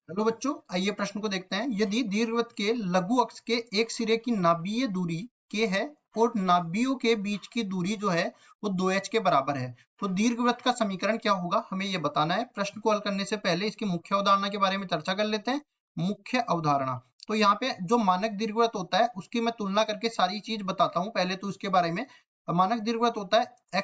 Hello बच्चों, आइए प्रश्न को देखते हैं। यदि दीर्घवृत्त के लघु अक्ष के एक सिरे की नाभीय दूरी k है और नाभियों के बीच की दूरी जो है वो 2h के बराबर है, तो दीर्घवृत्त का समीकरण क्या होगा, हमें ये बताना है। प्रश्न को हल करने से पहले इसकी मुख्य अवधारणा के बारे में चर्चा कर लेते हैं। मुख्य अवधारणा, तो यहाँ पे जो मानक दीर्घवृत्त होता है उसकी मैं तुलना करके सारी चीज बताता हूँ। पहले तो उसके बारे में, मानक दीर्घवृत्त होता है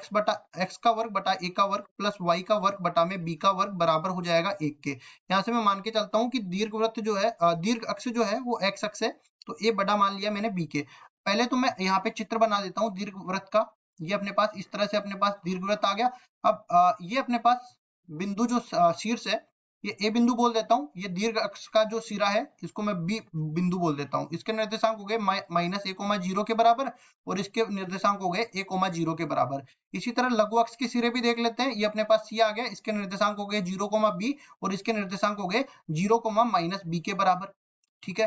x का वर्ग बटा a का वर्ग प्लस y का वर्ग बटा में b का वर्ग बराबर हो जाएगा 1 के। यहाँ से मैं मान के चलता हूँ कि दीर्घवृत्त जो है, दीर्घ अक्ष जो है वो x अक्ष है, तो a बड़ा मान लिया मैंने b के। पहले तो मैं यहाँ पे चित्र बना देता हूँ दीर्घवृत्त का। ये अपने पास इस तरह से अपने पास दीर्घवृत्त आ गया। अब ये अपने पास बिंदु जो शीर्ष है, ये ए बिंदु बोल देता हूँ। ये दीर्घ अक्ष का जो सिरा है इसको मैं बी बिंदु बोल देता हूँ। इसके निर्देशांक हो गए माइनस ए कोमा जीरो के बराबर और इसके निर्देशांक हो गए ए कोमा जीरो के बराबर। इसी तरह लघु अक्ष के सिरे भी देख लेते हैं। ये अपने पास सी आ गया, इसके निर्देशांक हो गए जीरो कोमा बी और इसके निर्देशांक हो गए जीरो कोमा माइनस बी के बराबर। ठीक है।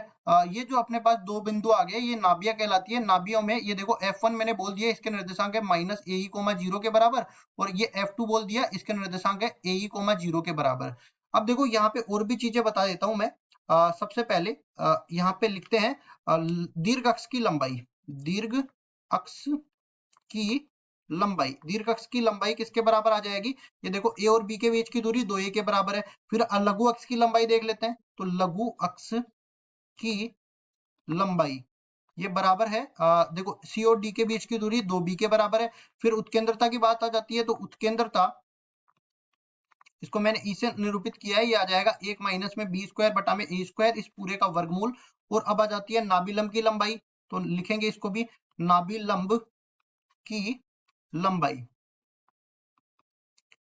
ये जो अपने पास दो बिंदु आ गए ये नाभियां कहलाती है। नाभियों में ये देखो F1 मैंने बोल दिया, इसके निर्देशांक है माइनस ए कोमा जीरो के बराबर और ये F2 बोल दिया, इसके निर्देशांक है ए कोमा जीरो के बराबर। अब देखो यहाँ पे और भी चीजें बता देता हूं मैं। सबसे पहले यहाँ पे लिखते हैं दीर्घ अक्ष की लंबाई। दीर्घ अक्ष की लंबाई, दीर्घ अक्ष की लंबाई किसके बराबर आ जाएगी? ये देखो ए और बी के बीच की दूरी 2a के बराबर है। फिर लघु अक्ष की लंबाई देख लेते हैं, तो लघु अक्ष की लंबाई ये बराबर है, देखो सी और डी के बीच की दूरी 2b के बराबर है। फिर उत्केंद्रता की बात आ जाती है, तो उत्केंद्रता इसको मैंने ई से निरूपित किया है, ये आ जाएगा 1 माइनस में बी स्क्वायर बटा में ए स्क्वायर, इस पूरे का वर्गमूल। और अब आ जाती है नाभिलंब की लंबाई, तो लिखेंगे इसको भी नाभिलंब की लंबाई।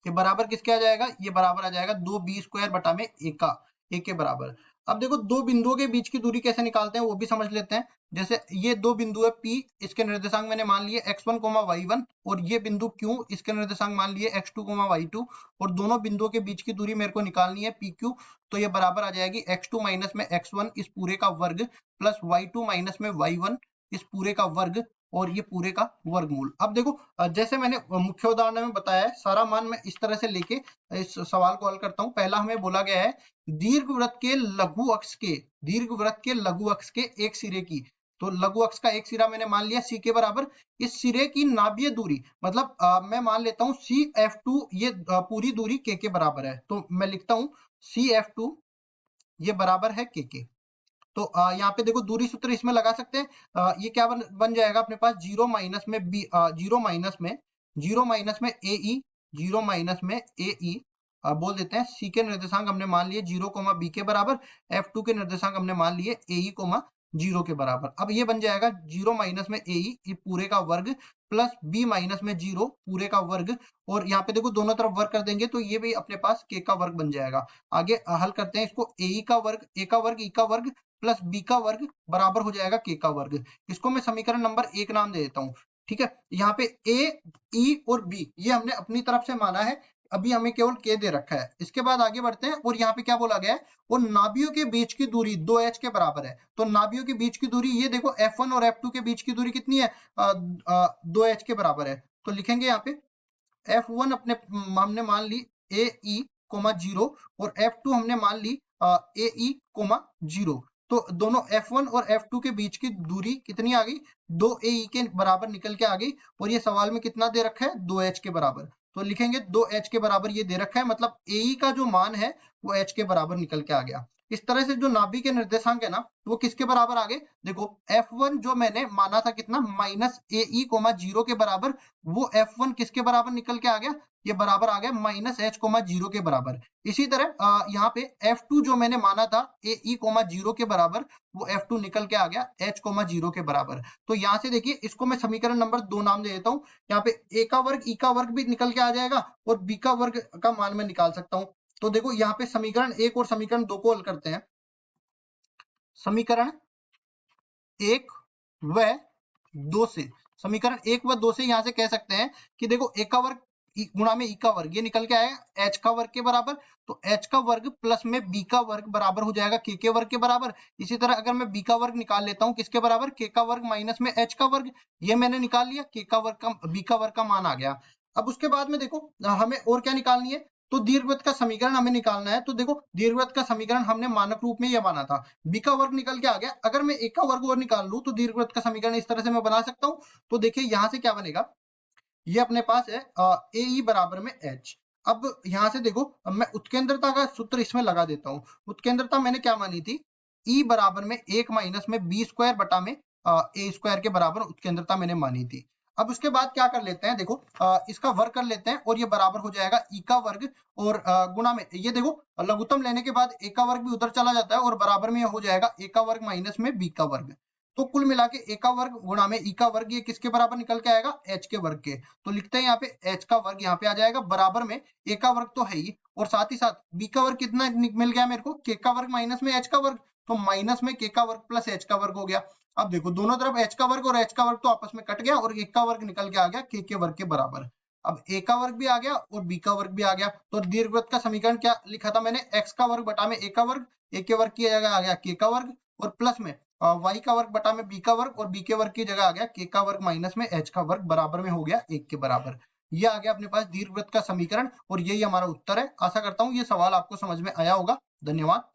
ये बराबर किसके आ जाएगा? ये बराबर आ जाएगा 2b स्क्वायर बटा में ए के बराबर। अब देखो दो बिंदुओं के बीच की दूरी कैसे निकालते हैं वो भी समझ लेते हैं। जैसे ये दो बिंदु है P, इसके निर्देशांक मैंने मान लिए x1 y1 और ये बिंदु Q, इसके निर्देशांक मान लिए x2 y2 और दोनों बिंदुओं के बीच की दूरी मेरे को निकालनी है PQ। तो ये बराबर आ जाएगी x2 माइनस में x1 इस पूरे का वर्ग प्लस y2 माइनस में y1 इस पूरे का वर्ग और ये पूरे का वर्गमूल। अब देखो जैसे मैंने मुख्य उदाहरण में बताया है, सारा मान मैं इस तरह से लेके इस सवाल को हल करता हूं। पहला हमें बोला गया है दीर्घवृत्त के लघु अक्ष के, दीर्घवृत्त के लघु अक्ष के एक सिरे की, तो लघु अक्ष का एक सिरा मैंने मान लिया सी के बराबर। इस सिरे की नाभीय दूरी मतलब मैं मान लेता हूं CF2, ये पूरी दूरी के बराबर है, तो मैं लिखता हूं CF2 ये बराबर है के। तो यहाँ पे देखो दूरी सूत्र इसमें लगा सकते हैं। ये क्या बन जाएगा अपने पास? जीरो माइनस में बी, जीरो माइनस में ए ई, जीरो माइनस में ए ई बोल देते हैं। सी के निर्देशांक हमने मान लिए जीरो कोमा बी के बराबर, F2 के निर्देशांक हमने मान लिए ए ई कोमा जीरो के बराबर। अब ये बन जाएगा जीरो माइनस में ए ई पूरे का वर्ग प्लस बी माइनस में जीरो पूरे का वर्ग और यहाँ पे देखो दोनों तरफ वर्ग कर देंगे तो ये भी अपने पास के का वर्ग बन जाएगा। आगे हल करते हैं इसको, ए का वर्ग, ए का वर्ग, ई का वर्ग प्लस बी का वर्ग बराबर हो जाएगा के का वर्ग। इसको मैं समीकरण नंबर 1 नाम दे देता हूँ। ठीक है। यहाँ पे ए, ई और बी ये हमने अपनी तरफ से माना है, अभी हमें केवल के दे रखा है। इसके बाद आगे बढ़ते हैं और यहाँ पे क्या बोला गया है, और नाभियों के बीच की दूरी 2h के बराबर है। तो नाभियों के बीच की दूरी ये देखो F1 और F2 के बीच की दूरी कितनी है? 2h के बराबर है। तो लिखेंगे यहाँ पे F1 अपने हमने मान ली ए ई कोमा जीरो और F2 हमने मान ली ए ई कोमा जीरो। तो दोनों F1 और F2 के बीच की दूरी कितनी आ गई? 2AE के बराबर निकल के आ गई और ये सवाल में कितना दे रखा है? 2h के बराबर। तो लिखेंगे 2h के बराबर ये दे रखा है, मतलब AE का जो मान है वो h के बराबर निकल के आ गया। इस तरह से जो नाभि के निर्देशांक है ना वो किसके बराबर आ गए? देखो F1 जो मैंने माना था कितना? माइनस ए ई कोमा जीरो के बराबर, वो F1 किसके बराबर निकल के आ गया? ये बराबर आ गया माइनस एच कोमा जीरो के बराबर। इसी तरह यहाँ पे F2 जो मैंने माना था ए ई कोमा जीरो के बराबर, वो F2 निकल के आ गया h कोमा जीरो के बराबर। तो यहाँ से देखिए इसको मैं समीकरण नंबर 2 नाम दे देता हूँ। यहाँ पे a का वर्ग, ई का वर्ग भी निकल के आ जाएगा और b का वर्ग का मान मैं निकाल सकता हूँ। तो देखो यहाँ पे समीकरण 1 और समीकरण 2 को हल करते हैं। समीकरण 1 व 2 से, समीकरण 1 व 2 से यहाँ से कह सकते हैं कि देखो a का वर्ग गुणा में ई का वर्ग ये निकल के आएगा h का वर्ग के बराबर, तो h का वर्ग प्लस में b का वर्ग बराबर हो जाएगा k के वर्ग के बराबर। इसी तरह अगर मैं b का वर्ग निकाल लेता हूँ किसके बराबर? k का वर्ग माइनस में h का वर्ग, ये मैंने निकाल लिया, k का वर्ग का b का वर्ग का मान आ गया। अब उसके बाद में देखो हमें और क्या निकालनी है? तो दीर्घवृत्त का समीकरण हमें निकालना है। तो देखो दीर्घवृत्त का समीकरण हमने मानक रूप में यह माना था, बी का वर्ग निकल के आ गया। अगर मैं ए का वर्ग और निकाल लूं तो दीर्घवृत्त का समीकरण इस तरह से मैं बना सकता हूँ। तो देखिए यहाँ से क्या बनेगा, ये अपने पास है ए ई बराबर में एच। अब यहां से देखो, अब मैं उत्केंद्रता का सूत्र इसमें लगा देता हूँ। उत्केंद्रता मैंने क्या मानी थी, ई बराबर में 1 माइनस में बी स्क्वायर बटा में ए स्क्वायर के बराबर उत्केंद्रता मैंने मानी थी। अब उसके बाद क्या कर लेते हैं, देखो इसका वर्ग कर लेते हैं और ये बराबर हो जाएगा ई का वर्ग और गुणा में, ये देखो लघुत्तम लेने के बाद ए का वर्ग भी उधर चला जाता है और बराबर में ये हो जाएगा ए का वर्ग माइनस में बी का वर्ग। तो कुल मिला के ए का वर्ग गुणा में ई का वर्ग, ये किसके बराबर निकल के आएगा, एच के वर्ग के। तो लिखते हैं यहाँ पे एच का वर्ग यहाँ पे आ जाएगा बराबर में ए का वर्ग तो है ही, और साथ ही साथ बी का वर्ग कितना मिल गया मेरे को, के का वर्ग माइनस में एच का वर्ग। तो माइनस में के का वर्ग प्लस एच का वर्ग हो गया। अब देखो दोनों तरफ एच का वर्ग और एच का वर्ग तो आपस में कट गया और एक का वर्ग निकल के आ गया के वर्ग के बराबर। अब ए का वर्ग भी आ गया और बी का वर्ग भी आ गया। तो दीर्घवृत्त का समीकरण क्या लिखा था मैंने, एक्स का वर्ग बटा में ए का वर्ग, ए के वर्ग की जगह आ गया के का वर्ग, और प्लस में वाई का वर्ग बटा में बी का वर्ग, और बी के वर्ग की जगह आ गया के का वर्ग माइनस में एच का वर्ग बराबर में हो गया 1 के बराबर। ये आ गया अपने पास दीर्घवृत्त का समीकरण और यही हमारा उत्तर है। आशा करता हूँ ये सवाल आपको समझ में आया होगा। धन्यवाद।